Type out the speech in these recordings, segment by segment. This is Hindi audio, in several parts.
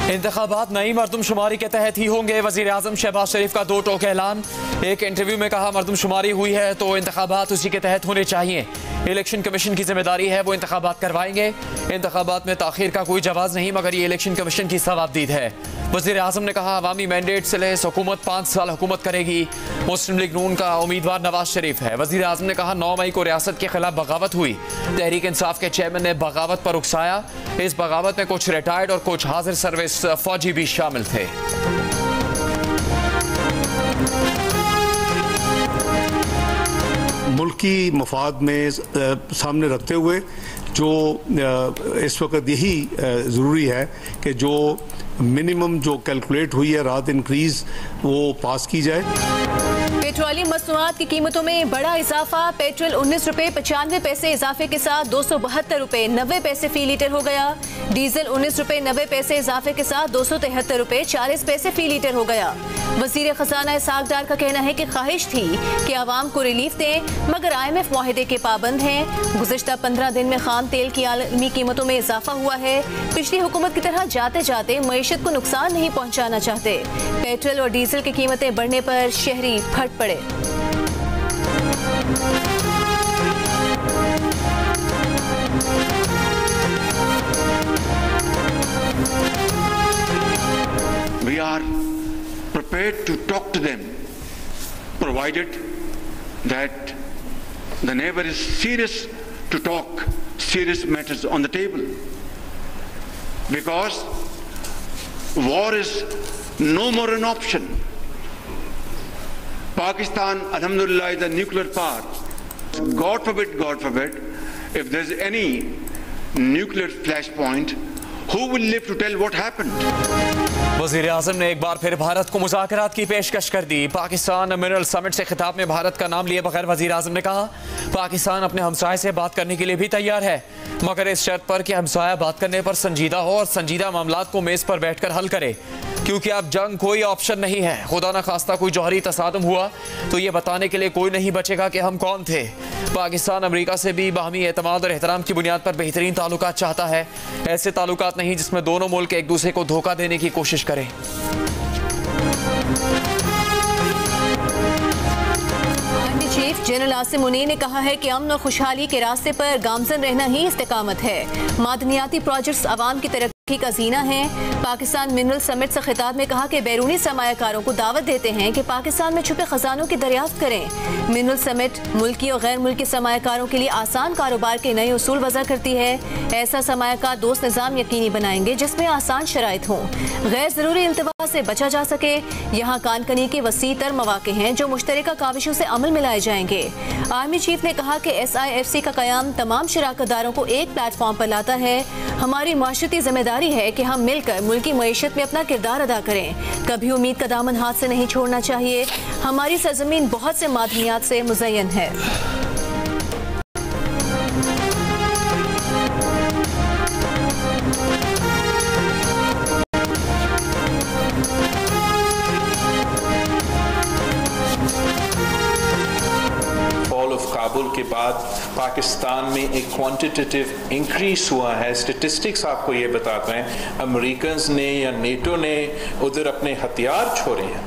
इंतखाबात नई मरदमशुमारी के तहत ही होंगे। वज़ीर आज़म शहबाज शरीफ का दो टोक ऐलान। एक इंटरव्यू में कहा मरदमशुमारी हुई है तो इंतखाबात उसी के तहत होने चाहिए। इलेक्शन कमीशन की जिम्मेदारी है, वो इंतखाबात करवाएंगे। इंतखाबात में ताखीर का कोई जवाब नहीं, मगर ये इलेक्शन कमीशन की सवाबदीद है। वज़ीर आज़म ने कहा अवामी मैंडेट से लेस हुकूमत 5 साल हुकूमत करेगी। मुस्लिम लीग नून का उम्मीदवार नवाज शरीफ है। वज़ीर आज़म ने कहा 9 मई को रियासत के खिलाफ बगावत हुई। तहरीक इंसाफ के चेयरमैन ने बगावत पर उकसाया। इस बगावत में कुछ रिटायर्ड और कुछ हाजिर सर्विस फौजी भी शामिल थे। मुल्की मफाद में सामने रखते हुए जो इस वक्त यही ज़रूरी है कि जो मिनिमम जो कैलकुलेट हुई है रात इंक्रीज़ वो पास की जाए। पेट्रोलियम मसनूआत की कीमतों में बड़ा इजाफा। पेट्रोल 19 रुपए 95 पैसे इजाफे के साथ 272 रुपए 90 पैसे फी लीटर हो गया। डीजल 19 रुपए 90 पैसे इजाफे के साथ 273 रुपए 40 पैसे फी लीटर हो गया। वजीर खजाना इसाक डार का कहना है कि ख्वाहिश थी कि आवाम को रिलीफ दें, मगर IMF मुआहदे के पाबंद हैं। गुज़िश्ता 15 दिन में खाम तेल की आलमी कीमतों में इजाफा हुआ है। पिछली हुकूमत की तरह जाते जाते मईशत को नुकसान नहीं पहुँचाना चाहते। पेट्रोल और डीजल की कीमतें बढ़ने पर शहरी फट पड़े। We are prepared to talk to them, provided that the neighbor is serious to talk serious matters on the table. Because war is no more an option. Pakistan, alhamdulillah, is a nuclear power. God forbid, if there's any nuclear flashpoint, who will live to tell what happened? वज़ीर आज़म ने एक बार फिर भारत को मुज़ाकरात की पेशकश कर दी। पाकिस्तान मिनरल समिट से खिताब में भारत का नाम लिए बगैर वज़ीर आज़म ने कहा पाकिस्तान अपने हमसाये से बात करने के लिए भी तैयार है, मगर इस शर्त पर कि हमसाया बात करने पर संजीदा हो और संजीदा मामलात को मेज़ पर बैठकर हल करे, क्योंकि अब जंग कोई ऑप्शन नहीं है। खुदा न खास्ता कोई जौहरी तसादुम हुआ तो ये बताने के लिए कोई नहीं बचेगा कि हम कौन थे। पाकिस्तान अमेरिका से भी बाहमी एतमाद और एहतराम की बुनियाद पर बेहतरीन ताल्लुकात चाहता है, ऐसे ताल्लुकात नहीं जिसमें दोनों मुल्क एक दूसरे को धोखा देने की कोशिश करें। चीफ जनरल आसिम मुनीर ने कहा है कि अमन और खुशहाली के रास्ते पर गामजन रहना ही इस्तेकामत है। मादनियाती प्रोजेक्ट्स आवाम की तरक्की का जीना है। पाकिस्तान मिनरल समिट से खिताब में कहा कि बैरूनी सरमायाकारों को दावत देते हैं कि पाकिस्तान में छुपे खजानों की दरियाफ्त करें। मिनरल समिट मुल्की और गैर मुल्की सरमायाकारों के लिए आसान कारोबार के नए उसूल वज़ा करती है। ऐसा सरमायाकार दोस्त निज़ाम यकीनी बनाएंगे जिसमें आसान शराइत हों, गैर ज़रूरी इल्तवा से बचा जा सके। यहाँ कानकनी के वसी तर मौक़े हैं जो मुश्तरका काविशों से अमल में लाए जाएंगे। आर्मी चीफ ने कहा कि SIFC का क़याम तमाम शराकतदारों को एक प्लेटफॉर्म पर लाता है। हमारी माशरती जिम्मेदारी है कि हम मिलकर मुल्की मईशत में अपना किरदार अदा करें। कभी उम्मीद का दामन हाथ से नहीं छोड़ना चाहिए। हमारी सरजमीन बहुत से मादनियात से मुज़य्यन है। काबुल के बाद पाकिस्तान में एक क्वांटिटेटिव इंक्रीज हुआ है। स्टेटिस्टिक्स आपको ये बताते हैं अमेरिकन्स ने या नेटो ने उधर अपने हथियार छोड़े हैं,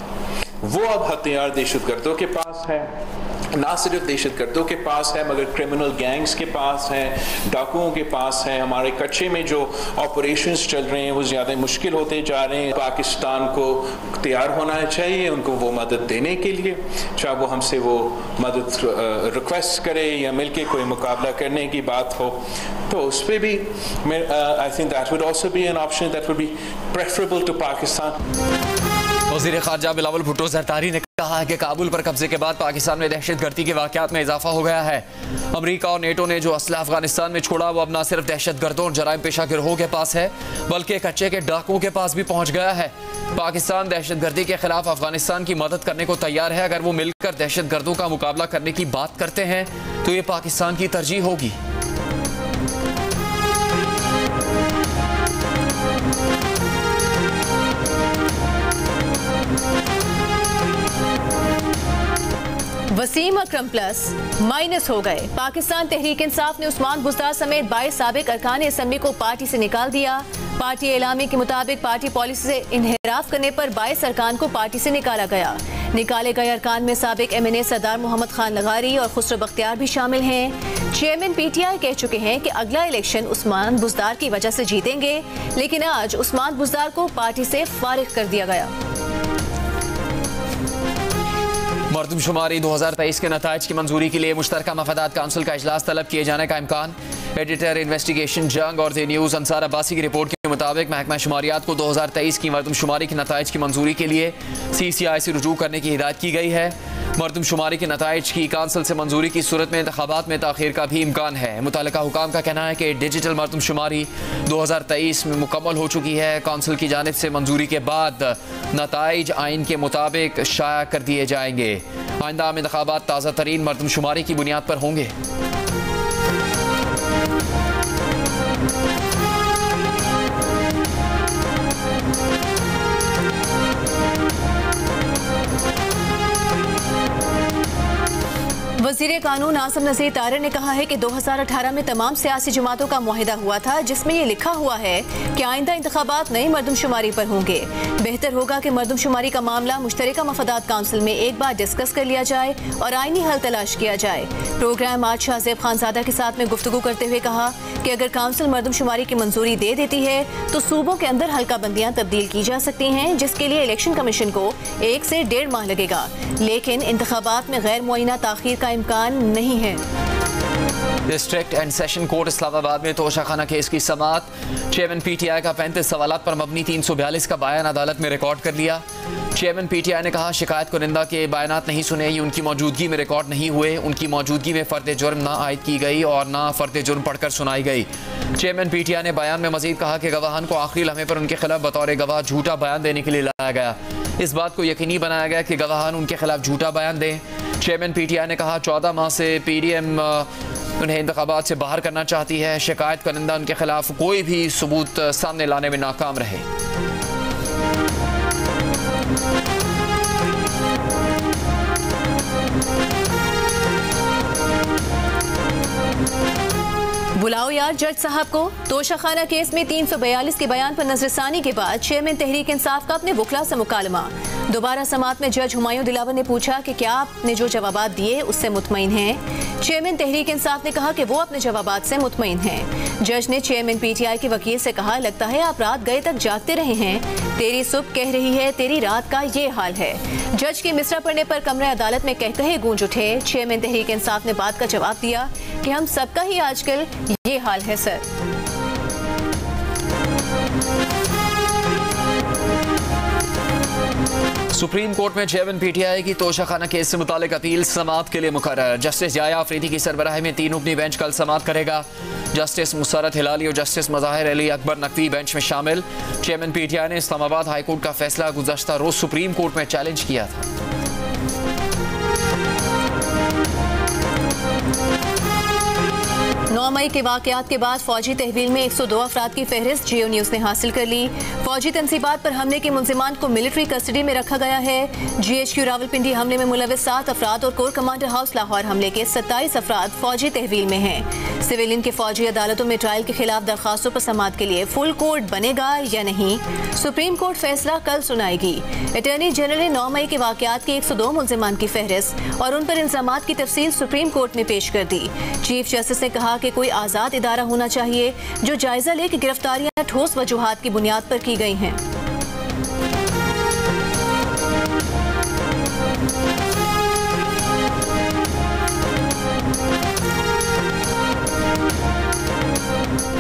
वो अब हथियार दहशतगर्दों के पास है। ना सिर्फ दहशतगर्दों के पास है मगर क्रिमिनल गैंग्स के पास है, डाकुओं के पास है। हमारे कच्चे में जो ऑपरेशंस चल रहे हैं वो ज़्यादा मुश्किल होते जा रहे हैं। पाकिस्तान को तैयार होना चाहिए उनको वो मदद देने के लिए, चाहे वो हमसे वो मदद रिक्वेस्ट करे या मिलके कोई मुकाबला करने की बात हो, तो उस पर भी I think that would also be an option that would be preferable to Pakistan. वज़ीर ख़ारजा बिलावल भुट्टो ज़रदारी ने कहा है कि काबुल पर कब्जे के बाद पाकिस्तान में दहशतगर्दी के वाक़यात में इजाफा हो गया है। अमेरिका और नेटो ने जो असला अफगानिस्तान में छोड़ा वो अब न सिर्फ दहशतगर्दों और जराइम पेशा गिरोहों के पास है बल्कि कच्चे के डाकुओं के पास भी पहुँच गया है। पाकिस्तान दहशतगर्दी के खिलाफ अफगानिस्तान की मदद करने को तैयार है। अगर वो मिलकर दहशतगर्दों का मुकाबला करने की बात करते हैं तो ये पाकिस्तान की तरजीह होगी। वसी वसीम अकरम प्लस माइनस हो गए। पाकिस्तान तहरीक इंसाफ ने उस्मान बुज़दार समेत 22 साबिक अरकान असम्बली को पार्टी से निकाल दिया। पार्टी एलामी के मुताबिक पार्टी पॉलिसी से इन्हिराफ करने पर 22 अरकान को पार्टी से निकाला गया। निकाले गए अरकान में साबिक MNA सरदार मोहम्मद खान लगारी और खुसरो बख्तियार भी शामिल हैं। चेयरमैन PTI कह चुके हैं कि अगला इलेक्शन उस्मान बुज़दार की वजह से जीतेंगे, लेकिन आज उस्मान बुज़दार को पार्टी से फारिग कर दिया गया। मरदमशुमारी 2023 के नताइज की मंजूरी के लिए मुश्तरका मफादात काउंसिल का इजलास तलब किए जाने का इम्कान। एडिटर इन्वेस्टिगेशन जंग और द न्यूज़ अंसार अब्बासी की रिपोर्ट के मुताबिक महकमा शुमारियात को 2023 की मरदमशुमारी के नताइज की मंजूरी के लिए CCI से रुजू करने की हिदायत की गई है। मरदमशुमारी के नताइज की काउंसिल से मंजूरी की सूरत में इंतखाबात में ताख़ीर का भी इम्कान है। मुतल्लिका हुकाम का कहना है कि डिजिटल मरदमशुमारी 2023 में मुकम्मल हो चुकी है। काउंसिल की जानिब से मंजूरी के बाद नताइज आइन के मुताबिक शाया कर दिए जाएंगे। आइंदा इंतखाबात ताज़ा तरीन मरदमशुमारी की बुनियाद पर होंगे। वज़ीर कानून आसिम नज़ीर तारिर ने कहा है कि 2018 में तमाम सियासी जमातों का मुआहिदा हुआ था, जिसमें ये लिखा हुआ है कि आइंदा इंतखाबात नई मरदमशुमारी पर होंगे। बेहतर होगा कि मरदमशुमारी का मामला मुश्तरका मफादात काउंसिल में एक बार डिस्कस कर लिया जाए और आइनी हल तलाश किया जाए। प्रोग्राम आज शाहजेब खानजादा के साथ में गुफ्तगू करते हुए कहा कि अगर काउंसिल मरदमशुमारी की मंजूरी दे देती है तो सूबों के अंदर हल्का बंदियाँ तब्दील की जा सकती हैं, जिसके लिए इलेक्शन कमीशन को 1 से 1.5 माह लगेगा, लेकिन इंतखाबात में गैर मुअय्यना ताख़ीर का इम्कान नहीं है। District and session court Islamabad में तोशाखाना केस की समाअत। चेयरमैन PTI का 35 सवालात पर मबनी 342 का बयान अदालत में रिकॉर्ड कर लिया। चेयरमैन PTI ने कहा शिकायत कुनिंदा के बयानात नहीं सुने, ये उनकी मौजूदगी में रिकॉर्ड नहीं हुए। उनकी मौजूदगी में फ़र्द जुर्म ना आयद की गई और ना फ़र्द जुर्म पढ़कर सुनाई गई। चेयरमैन PTI ने बयान में मजीद कहा कि गवाहान को आखिरी लम्हे पर उनके खिलाफ बतौर गवाह झूठा बयान देने के लिए लाया गया। इस बात को यकीनी बनाया गया कि गवाहान उनके खिलाफ झूठा बयान दें। चेयरमैन PTI ने कहा 14 माह से PDM उन्हें इंतखाबात से बाहर करना चाहती है। शिकायत करनिंदा उनके खिलाफ कोई भी सबूत सामने लाने में नाकाम रहे। बुलाओ यार जज साहब को। तोशाखाना केस में 342 के बयान पर नजरसानी के बाद चेयरमैन तहरीक इंसाफ का अपने वकला से मुकालमा। दोबारा समाअत में जज हुमायूं दिलावर ने पूछा कि क्या आपने जो जवाबात दिए उससे मुतमईन हैं। चेयरमैन तहरीक इंसाफ ने कहा कि वो अपने जवाबात से मुतमईन हैं। जज ने चेयरमैन PTI के वकील से कहा लगता है आप रात गए तक जागते रहे हैं, तेरी सुबह कह रही है तेरी रात का ये हाल है। जज की मिसरा पढ़ने पर कमरे अदालत में कह गूंज उठे। चेयरमैन तहरीक इंसाफ ने बात का जवाब दिया कि हम सबका ही आजकल ये हाल है सर। सुप्रीम कोर्ट में चेयरमैन PTI की तोशाखाना केस से मुतालिक अपील समाअत के लिए मुकर्रर। जस्टिस जाया अफरीदी की सरबराही में 3 रुकनी बेंच कल समाअत करेगा। जस्टिस मुसरत हिलाली और जस्टिस मज़ाहिर अली अकबर नकवी बेंच में शामिल। चेयरमैन PTI ने इस्लामाबाद हाई कोर्ट का फैसला गुज़श्ता रोज सुप्रीम कोर्ट में चैलेंज किया था। 9 मई के वाकयात के बाद फौजी तहवील में 102 अफराद की फहरिस्त जियो न्यूज़ ने हासिल कर ली। फौजी तनसीबात पर हमले के मुलजिमान को मिलिट्री कस्टडी में रखा गया है। GHQ रावलपिंडी हमले में मुलविस 7 अफराद और कोर कमांडर हाउस लाहौर हमले के 27 अफराद फौजी तहवील में हैं। सिविलियन के फौजी अदालतों में ट्रायल के खिलाफ दरखास्तों पर समाअत के लिए फुल कोर्ट बनेगा या नहीं, सुप्रीम कोर्ट फैसला कल सुनाएगी। अटॉर्नी जनरल ने 9 मई के वाकयात के 102 मुलजिमान की फहरिस्त और उन पर इल्जामात की तफसील सुप्रीम कोर्ट में पेश कर दी। चीफ जस्टिस ने कहा कि कोई आज़ाद इदारा होना चाहिए जो जायजा ले कि गिरफ्तारियां ठोस वजूहात की बुनियाद पर की गई हैं।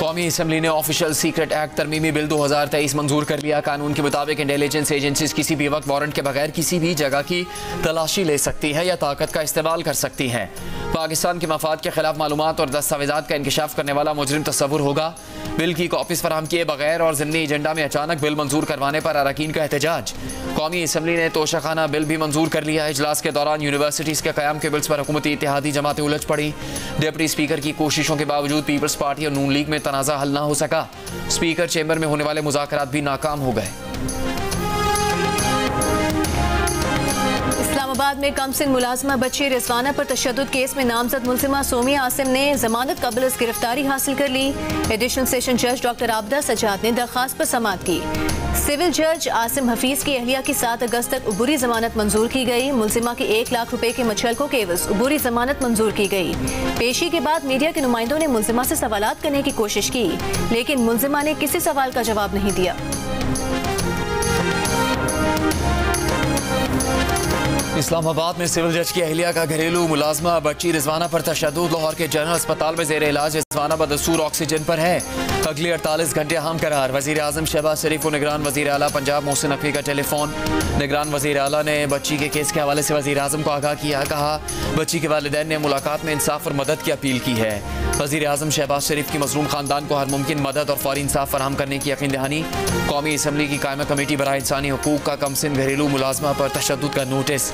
कौमी असम्बली ने ऑफिशियल सीक्रेट एक्ट तरमीमी बिल 2023 मंजूर कर लिया। कानून के मुताबिक इंटेलिजेंस एजेंसीज किसी भी वक्त वारंट के बगैर किसी भी जगह की तलाशी ले सकती है या ताकत का इस्तेमाल कर सकती हैं। पाकिस्तान के मफाद के खिलाफ मालूमात और दस्तावेजात का इंकशाफ करने वाला मुजरिम तस्वुर होगा। बिल की कॉपीज फराहम किए बगैर और ज़िमनी एजेंडा में अचानक बिल मंजूर करवाने पर अरकान का एहतजाज। कौमी असम्बली ने तोशाखाना बिल भी मंजूर कर लिया है। इजलास के दौरान यूनिवर्सिटीज़ के क़याम के बिल्स पर हुकूमती इत्तेहादी जमातें उलझ पड़ी। डिप्टी स्पीकर की कोशिशों के बावजूद पीपल्स पार्टी और नून लीग में तनाज़ा हल न हो सका। स्पीकर चेंबर में होने वाले मुज़ाकरात भी नाकाम हो गए। इस्लामाबाद में कमसिन मुलाजमा बच्ची रिजवाना पर तशद्दुद केस में नामजद मुलजिमा सोमिया आसिम ने जमानत कबल गिरफ्तारी हासिल कर ली। एडिशनल सेशन जज डॉक्टर आबदा सजाद ने दरखास्त पर समाअत की। सिविल जज आसिम हफीज की अहलिया की 7 अगस्त तक उबूरी जमानत मंजूर की गई। मुलजिमा की 1 लाख रुपए के मचलकों के एवज उबूरी जमानत मंजूर की गई। पेशी के बाद मीडिया के नुमाइंदों ने मुलजिमा से सवालात करने की कोशिश की, लेकिन मुलजिमा ने किसी सवाल का जवाब नहीं दिया। इस्लामाबाद में सिविल जज की अहलिया का घरेलू मुलाजमा बच्ची रिजवाना पर तशद्दुद। लाहौर के जनरल अस्पताल में जेर इलाज। रिजवाना बदस्तूर ऑक्सीजन पर है। अगले 48 घंटे अहम करार। वजीर आजम शहबाज शरीफ को निगरान वजीर आला पंजाब मोहसिन नकवी का टेलीफोन। निगरान वजीर आला ने बच्ची के केस के हवाले से वजीर आजम को आगाह किया। कहा बच्ची के वालिदैन ने मुलाकात में इंसाफ और मदद की अपील की है। वजीर आजम शहबाज शरीफ की मजलूम खानदान को हर मुमकिन मदद और फौरी इंसाफ फराहम करने की यकीन दहानी। कौमी असम्बली की कायमा कमेटी बराए इंसानी हुकूक का कमसिन घरेलू मुलाजमा पर तशद्दुद का नोटिस।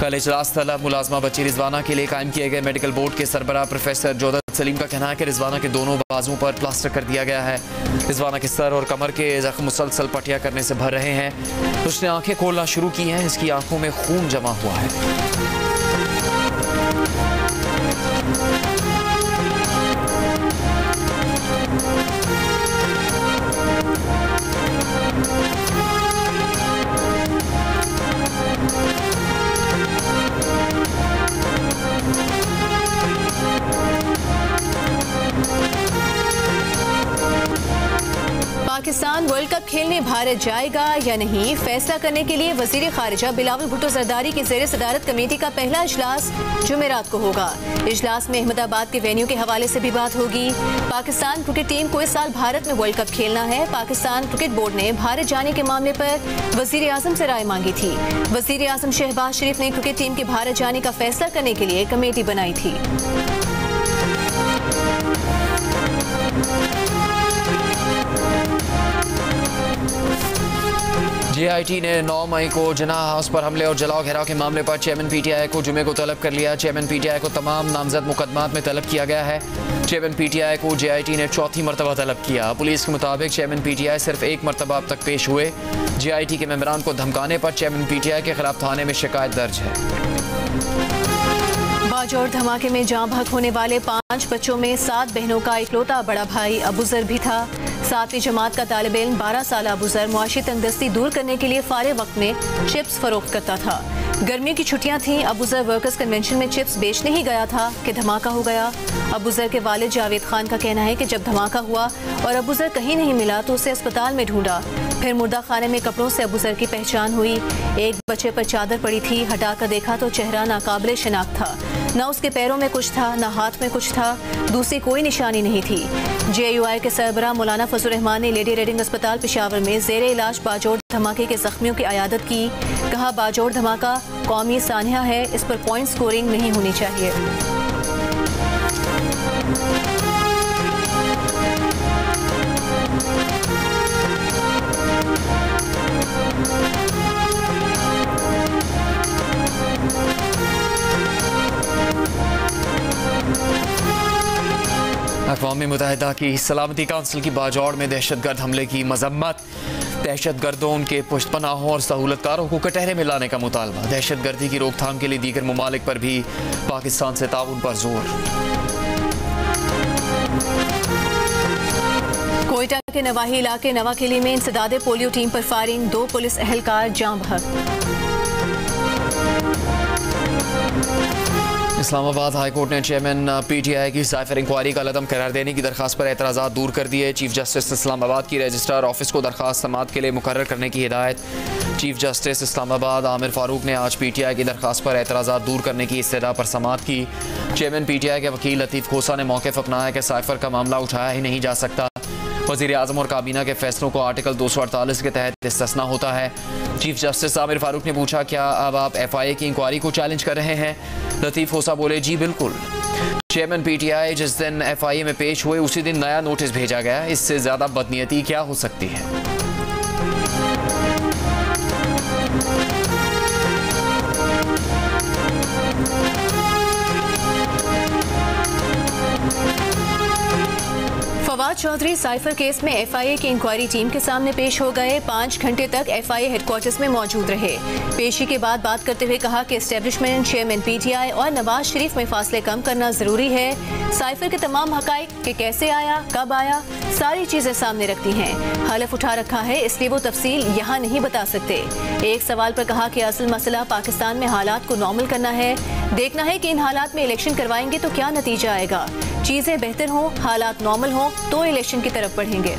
कल इजलास तलब मुलाजमा बच्ची रिजवाना के लिए कायम किए गए मेडिकल बोर्ड के सरबराह प्रोफेसर जोदत सलीम का कहना है कि रिजवाना के दोनों बाजुओं पर प्लास्टर कर दिया गया है। रिजवाना के सर और कमर के जख्म मुसलसल पटिया करने से भर रहे हैं। उसने आंखें खोलना शुरू की हैं। इसकी आंखों में खून जमा हुआ है। पाकिस्तान वर्ल्ड कप खेलने भारत जाएगा या नहीं, फैसला करने के लिए वजीर खारिजा बिलावल भुट्टो जरदारी की ज़ेर सदारत कमेटी का पहला इजलास जुमेरात को होगा। इजलास में अहमदाबाद के वेन्यू के हवाले से भी बात होगी। पाकिस्तान क्रिकेट टीम को इस साल भारत में वर्ल्ड कप खेलना है। पाकिस्तान क्रिकेट बोर्ड ने भारत जाने के मामले पर वजीर आजम से राय मांगी थी। वजीर आजम शहबाज शरीफ ने क्रिकेट टीम के भारत जाने का फैसला करने के लिए कमेटी बनाई थी। JIT ने 9 मई को जिन्ना हाउस पर हमले और जलाओ घेराव के मामले पर चेयरमैन PTI को जुमे को तलब कर लिया। चेयरमैन PTI को तमाम नामजद मुकदमात में तलब किया गया है। चेयरमैन PTI को JIT ने 4थी मरतबा तलब किया। पुलिस के मुताबिक चेयरमैन PTI सिर्फ 1 मरतबा अब तक पेश हुए। JIT के मेंबरान को धमकाने पर चेयरमैन PTI के खिलाफ थाने में शिकायत दर्ज है। बाजौर धमाके में जाँ बहक होने वाले 5 बच्चों में 7 बहनों का इकलौता बड़ा भाई अबूजर भी था। 7वीं जमात का तालिब इल्म 12 साल अबूजर मुआशी तंगदस्ती दूर करने के लिए फारे वक्त में चिप्स फरोख्त करता था। गर्मियों की छुट्टियां थीं। अबूजर वर्कर्स कन्वेंशन में चिप्स बेचने ही गया था कि धमाका हो गया। अबूजर के वालिद जावेद खान का कहना है कि जब धमाका हुआ और अबूजर कहीं नहीं मिला तो उसे अस्पताल में ढूंढा। फिर मुर्दा खाने में कपड़ों से अबूजर की पहचान हुई। एक बच्चे पर चादर पड़ी थी। हटाकर देखा तो चेहरा नाकाबिले शिनाख्त था। न उसके पैरों में कुछ था, न हाथ में कुछ था। दूसरी कोई निशानी नहीं थी। JUI के सरबराह मौलाना फजल रहमान ने लेडी रेडिंग अस्पताल पेशावर में जेर इलाज बाजौर धमाके के जख्मियों की अयादत की। कहा बाजौर धमाका कौमी सानिया है, इस पर पॉइंट स्कोरिंग नहीं होनी चाहिए। अक़वाम मुत्तहिदा की सलामती काउंसिल की बाजौड़ में दहशतगर्द हमले की मजम्मत। दहशतगर्दों, उनके पुष्टपनाहों और सहूलतकारों को कटहरे में लाने का मुतालबा। दहशतगर्दी की रोकथाम के लिए दीगर ममालिक पर भी पाकिस्तान से ताउन पर जोर। कोयटा के नवाही इलाके नवाखेली में इंसदादे पोलियो टीम पर फायरिंग। 2 पुलिस एहलकार जाँ बहक। इस्लामाबाद हाई कोर्ट ने चेयरमैन PTI की साइफर इंक्वायरी का लदम करार देने की दरखास्त पर एतराज़ात दूर कर दिए। चीफ जस्टिस इस्लामाबाद की रजिस्ट्रार ऑफिस को दरखास्त समाअत के लिए मुकर्रर करने की हिदायत। चीफ जस्टिस इस्लामाबाद आमिर फारूक ने आज PTI की दरखास्त पर एतराज़ात दूर करने की इस्तदा पर समाअत की। चेयरमैन PTI के वकील लतीफ़ खोसा ने मौक़िफ़ अपनाया कि साइफर का मामला उठाया ही नहीं जा सकता। वज़ीर आज़म और काबीना के फैसलों को आर्टिकल 248 के तहत इस्तिस्ना होता है। चीफ जस्टिस आमिर फारूक ने पूछा, क्या अब आप FIA की इंक्वायरी को चैलेंज कर रहे हैं? लतीफ़ खोसा बोले, जी बिल्कुल। चेयरमैन PTI जिस दिन FIA में पेश हुए उसी दिन नया नोटिस भेजा गया। इससे ज़्यादा बदनीयती क्या हो सकती है? फवाद चौधरी साइफर केस में FIA की इंक्वायरी टीम के सामने पेश हो गए। 5 घंटे तक FIA हेडक्वार्टर्स में मौजूद रहे। पेशी के बाद बात करते हुए कहा कि एस्टेब्लिशमेंट, चेयरमैन PTI और नवाज शरीफ में फासले कम करना जरूरी है। साइफर के तमाम हकाइक कि कैसे आया, कब आया, सारी चीजें सामने रखती हैं। हलफ उठा रखा है, इसलिए वो तफसील यहाँ नहीं बता सकते। एक सवाल पर कहा कि असल मसला पाकिस्तान में हालात को नॉर्मल करना है। देखना है कि इन हालात में इलेक्शन करवाएंगे तो क्या नतीजा आएगा। चीजें बेहतर हों, हालात नॉर्मल हों तो इलेक्शन की तरफ बढ़ेंगे।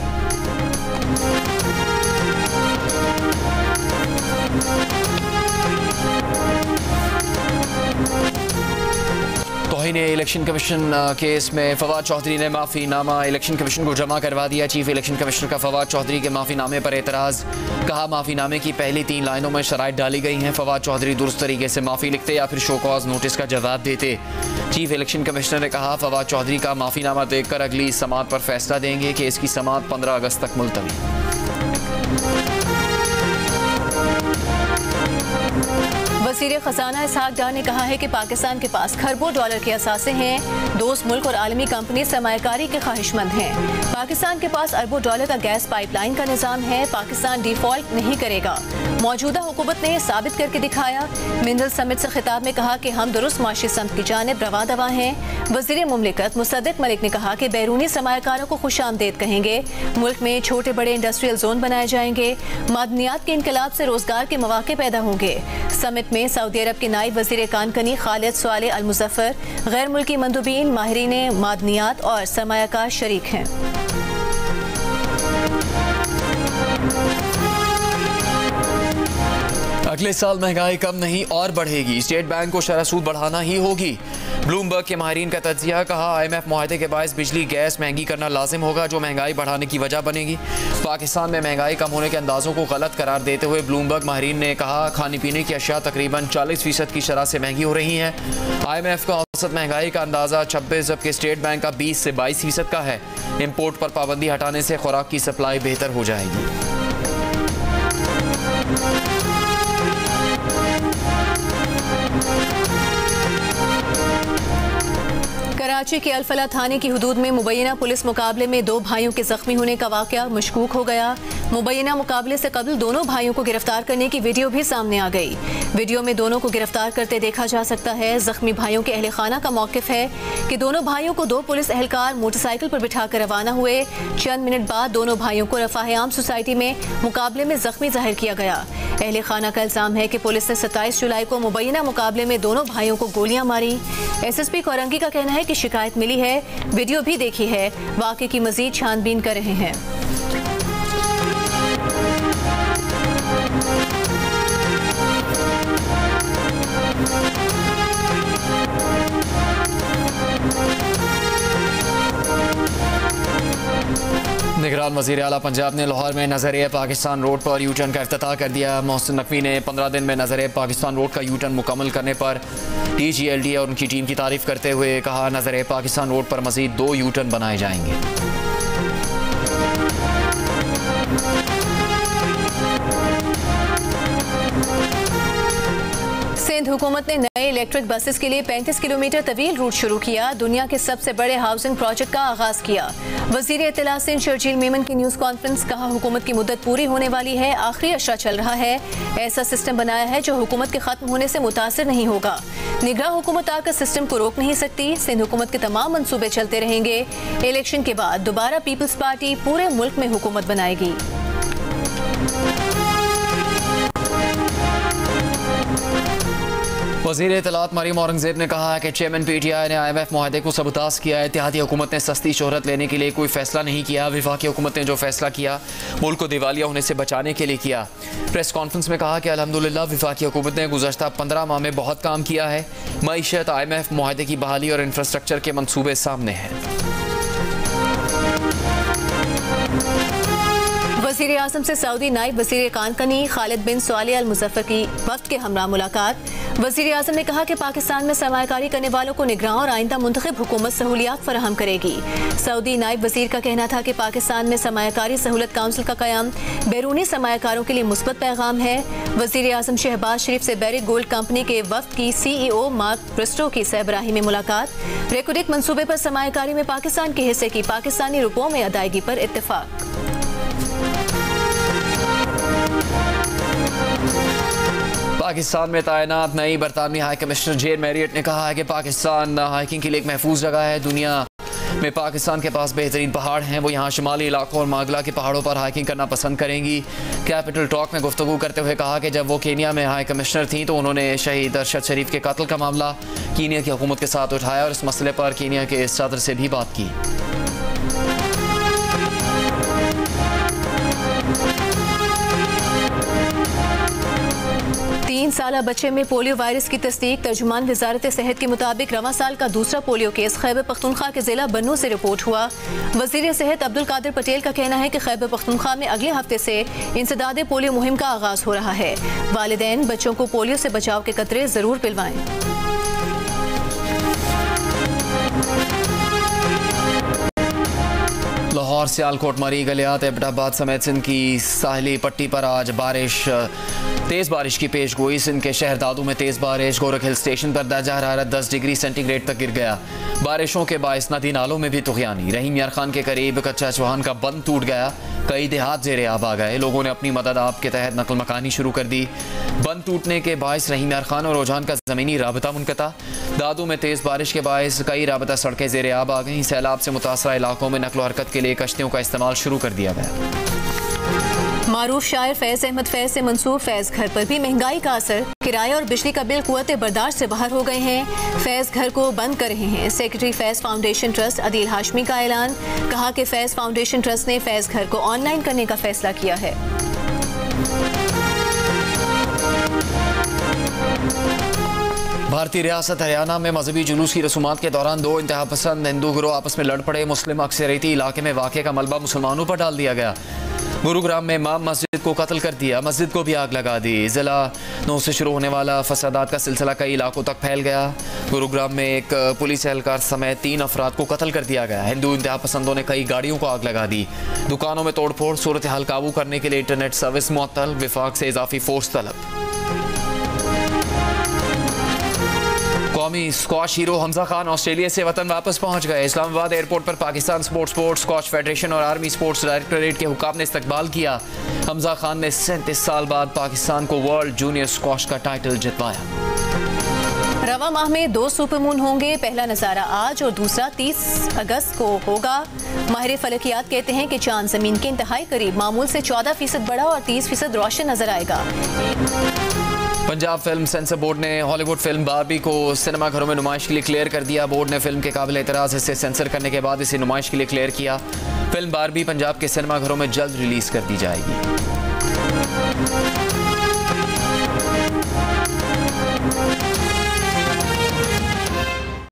तौहीन इलेक्शन कमीशन केस में फवाद चौधरी ने माफ़ीनामा इलेक्शन कमीशन को जमा करवा दिया। चीफ इलेक्शन कमिश्नर का फवाद चौधरी के माफ़ीनामे पर एतराज़। कहा माफ़ीनामे की पहली 3 लाइनों में शराइत डाली गई हैं। फवाद चौधरी दुरुस्त तरीके से माफ़ी लिखते या फिर शो कॉज नोटिस का जवाब देते। चीफ इलेक्शन कमिश्नर ने कहा फवाद चौधरी का माफ़ीनामा देखकर अगली समाअत पर फैसला देंगे कि इसकी समाअत 15 अगस्त तक मुलतवी। वज़ीर ख़ज़ाना इसहाक डार ने कहा है कि पाकिस्तान के पास खरबों डॉलर के असासे हैं। दोस्त मुल्क और आलमी कंपनी सरमायाकारी के ख्वाहिशमंद हैं। पाकिस्तान के पास अरबों डॉलर का गैस पाइपलाइन का निज़ाम है। पाकिस्तान डिफ़ॉल्ट नहीं करेगा। मौजूदा हुकूमत ने साबित करके दिखाया। मिनरल समिट से खिताब में कहा कि हम दुरुस्त माशी समत की जानिब रवा दवा हैं। वज़ीर मुमलिकत मुसद्दिक मलिक ने कहा कि बैरूनी सरमायाकारों को खुशामदीद कहेंगे। मुल्क में छोटे बड़े इंडस्ट्रियल जोन बनाए जाएंगे। मादनियात के इनकलाब से रोजगार के मौके पैदा होंगे। समिट में सऊदी अरब के नायब वज़ीर कानकनी खालिद स्वालेह अल मुज़फ़्फ़र, गैर मुल्की मंदूबीन, माहिरीन मादनियात और सरमायाकार शरीक हैं। अगले साल महंगाई कम नहीं और बढ़ेगी। स्टेट बैंक को शरह सूद बढ़ाना ही होगी। ब्लूमबर्ग के माहिरीन का तज्जिया। कहा IMF मुआहदे के बायस बिजली गैस महंगी करना लाजिम होगा जो महंगाई बढ़ाने की वजह बनेगी। पाकिस्तान में महंगाई कम होने के अंदाजों को गलत करार देते हुए ब्लूमबर्ग माहिरीन ने कहा खाने पीने की अशिया तकरीबन 40% की शरह से महंगी हो रही हैं। IMF का औसत महंगाई का अंदाजा 26 जबकि स्टेट बैंक का 20 से 22% का है। इम्पोर्ट पर पाबंदी हटाने से खुराक की सप्लाई बेहतर हो जाएगी। कराची के अल-फलाह थाने की हुदूद में मुबैना पुलिस मुकाबले में 2 भाइयों के जख्मी होने का वाक़या मशकूक हो गया। मुबैना मुकाबले से कबल दोनों भाइयों को गिरफ्तार करने की वीडियो भी सामने आ गई। वीडियो में दोनों को गिरफ्तार करते देखा जा सकता है। जख्मी भाइयों के अहले खाना का मौक़िफ़ है कि दोनों भाइयों को 2 पुलिस एहलकार मोटरसाइकिल पर बिठाकर रवाना हुए। चंद मिनट बाद दोनों भाइयों को रफ़ाह आम सोसाइटी में मुकाबले में जख्मी जाहिर किया गया। अहले खाना का इल्ज़ाम है कि पुलिस ने 27 जुलाई को मुबैना मुकाबले में दोनों भाइयों को गोलियां मारी। SSP कोरंगी का कहना है कि शिकायत मिली है, वीडियो भी देखी है, वाक़े की मज़ीद छानबीन कर रहे हैं। निगरान वज़ीर आला पंजाब ने लाहौर में नज़र पाकिस्तान रोड पर यू टर्न का इफ्तिताह कर दिया। मोहसिन नकवी ने 15 दिन में नज़र पाकिस्तान रोड का यू टर्न मुकम्मल करने पर TGLD और उनकी टीम की तारीफ करते हुए कहा नज़र पाकिस्तान रोड पर मज़ीद 2 यू टर्न बनाए जाएंगे। सिंध हुकूमत ने नए इलेक्ट्रिक बसेस के लिए 35 किलोमीटर तवील रूट शुरू किया। दुनिया के सबसे बड़े हाउसिंग प्रोजेक्ट का आगाज किया। वज़ीर इत्तला सिंध शर्जील मेमन की न्यूज़ कॉन्फ्रेंस। कहा हुकूमत की मुद्दत पूरी होने वाली है, आखिरी अशरा चल रहा है। ऐसा सिस्टम बनाया है जो हुकूमत के खत्म होने से मुतासिर नहीं होगा। निगरां हुकूमत आकर सिस्टम को रोक नहीं सकती। सिंध हुकूमत के तमाम मंसूबे चलते रहेंगे। इलेक्शन के बाद दोबारा पीपल्स पार्टी पूरे मुल्क में हुकूमत बनाएगी। वज़ीर इत्तलात मरीम औरंगज़ेब ने कहा है कि चेयरमैन PTI ने IMF मुआहदे को सबूतास किया है। इत्तेहादी हुकूमत ने सस्ती शोहरत लेने के लिए कोई फैसला नहीं किया। वफाकी हुकूमत ने जो फैसला किया मुल्क को दिवालिया होने से बचाने के लिए किया। प्रेस कॉन्फ्रेंस में कहा कि अल्हम्दुलिल्लाह वफाकी हुकूमत ने गुज़श्ता 15 माह में बहुत काम किया है। मईशत, IMF मुआहदे की बहाली और इंफ्रास्ट्रक्चर के मनसूबे सामने हैं। वज़ीर आज़म से सऊदी नायब वज़ीर कानकनी खालिद बिन स्वालेह अल मुज़फ़्फ़र की वक्त के हमरा मुलाकात। वज़ीर आज़म ने कहा कि पाकिस्तान में सरमायाकारी करने वालों को निगरान और आइंदा मुंतखब हुकूमत सहूलियात फराहम करेगी। सऊदी नायब वज़ीर का कहना था कि पाकिस्तान में सरमायाकारी सहूलत काउंसिल का क़याम बैरूनी सरमायाकारों के लिए मुस्बत पैगाम है। वज़ीर आज़म शहबाज शरीफ से बैरिक गोल्ड कंपनी के वफ्द की CEO मार्क ब्रिस्टो की सरबराही में मुलाकात। रेकोडिक मंसूबे पर सरमायाकारी में पाकिस्तान के हिस्से की पाकिस्तानी रुपयों में अदायगी पर इत्तेफाक। पाकिस्तान में तैनात नई बरतानवी हाई कमिश्नर जेन मैरियट ने कहा है कि पाकिस्तान हाइकिंग के लिए एक महफूज जगह है। दुनिया में पाकिस्तान के पास बेहतरीन पहाड़ हैं। वो यहाँ शुमाली इलाकों और मागला के पहाड़ों पर हाइकिंग करना पसंद करेंगी। कैपिटल टॉक में गुफ्तगू करते हुए कहा कि जब वो केनिया में हाई कमिश्नर थी तो उन्होंने शहीद अरशद शरीफ के कत्ल का मामला कीनिया की हुकूमत के साथ उठाया और इस मसले पर कीनिया के सदर से भी बात की। तीन साल बच्चे में पोलियो वायरस की तस्दीक। तर्जुमान वजारत सेहत के मुताबिक रवां साल का दूसरा पोलियो केस खैबर पख्तूनख्वा के जिला बन्नू से रिपोर्ट हुआ। वजीर सेहत अब्दुल कादिर पटेल का कहना है कि खैबर पख्तूनख्वा में अगले हफ्ते से इंसदाद पोलियो मुहिम का आगाज हो रहा है। वालिदैन बच्चों को पोलियो से बचाव के कतरे जरूर पिलवाएं। लाहौर सियालकोट मरी गलियात एबटाबाद समेत सिंध की साहिली पट्टी पर आज तेज़ बारिश की पेश गोई। सिंध के शहर दादू में तेज़ बारिश। गोरख हिल स्टेशन पर दर्जा हरारत 10 डिग्री सेंटीग्रेड तक गिर गया। बारिशों के बायस नदी नालों में भी तुग़यानी। रहीम यार खान के करीब कच्चा चौहान का बंद टूट गया। कई देहात ज़ेरे आब आ गए। लोगों ने अपनी मदद आप के तहत नकल मकानी शुरू कर दी। बंद टूटने के बायस रहीम यार खान और रोजान का ज़मीनी राबता मुनक़ता। दादू में तेज़ बारिश के बायस कई राबता सड़कें ज़ेरे आब आ गईं। सैलाब से मुतासरा इलाकों में नकलो हरकत के लिए कश्तियों का इस्तेमाल शुरू कर दिया गया। मारूफ शायर फैज़ अहमद फैज़ से मंसूर फैज़ घर पर भी महंगाई का असर। किराया और बिजली का बिल कुव्वत बर्दाश्त से बाहर हो गए हैं। फैज़ घर को बंद कर रहे हैं। सेक्रेटरी फैज़ फाउंडेशन ट्रस्ट अदील हाशमी का ऐलान। कहा कि फैज़ फाउंडेशन ट्रस्ट ने फैज़ घर को ऑनलाइन करने का फैसला किया है। भारतीय रियासत हरियाणा में मजहबी जुलूस की रसूमात के दौरान दो इंतहा पसंद हिंदू गिरोह आपस में लड़ पड़े। मुस्लिम अक्सरियती इलाके में वाक़े का मलबा मुसलमानों पर डाल दिया गया। गुरुग्राम में इमाम मस्जिद को कत्ल कर दिया। मस्जिद को भी आग लगा दी। जिला 9 से शुरू होने वाला फसादात का सिलसिला कई इलाकों तक फैल गया। गुरुग्राम में एक पुलिस एहलकार समेत 3 अफराद को कत्ल कर दिया गया। हिंदू इंतहा पसंदों ने कई गाड़ियों को आग लगा दी। दुकानों में तोड़फोड़। सूरत हाल काबू करने के लिए इंटरनेट सर्विस मुअत्तल। विफाक से इजाफी फोर्स तलब। कौमी squash hero Hamza Khan Australia से वतन वापस पहुंच गए। इस्लामाबाद एयरपोर्ट पर Pakistan sports board, squash federation और आर्मी स्पोर्ट्स डायरेक्टोरेट के हुकाम ने इस्तकबाल किया। हमजा खान ने 37 साल बाद पाकिस्तान को वर्ल्ड जूनियर स्क्वाश का टाइटल जितवाया। रवा माह में 2 सुपरमून होंगे। पहला नज़ारा आज और दूसरा 30 अगस्त को होगा। माहिर फलकियात कहते हैं कि चांद जमीन के इंतहाई करीब मामूल से 14% बड़ा और 30% रोशन नजर आएगा। पंजाब फिल्म सेंसर बोर्ड ने हॉलीवुड फिल्म बारबी को सिनेमाघरों में नुमाइश के लिए क्लियर कर दिया। बोर्ड ने फिल्म के काबिल एतराज़ हिस्से सेंसर करने के बाद इसे नुमाइश के लिए क्लियर किया। फिल्म बारबी पंजाब के सिनेमाघरों में जल्द रिलीज कर दी जाएगी।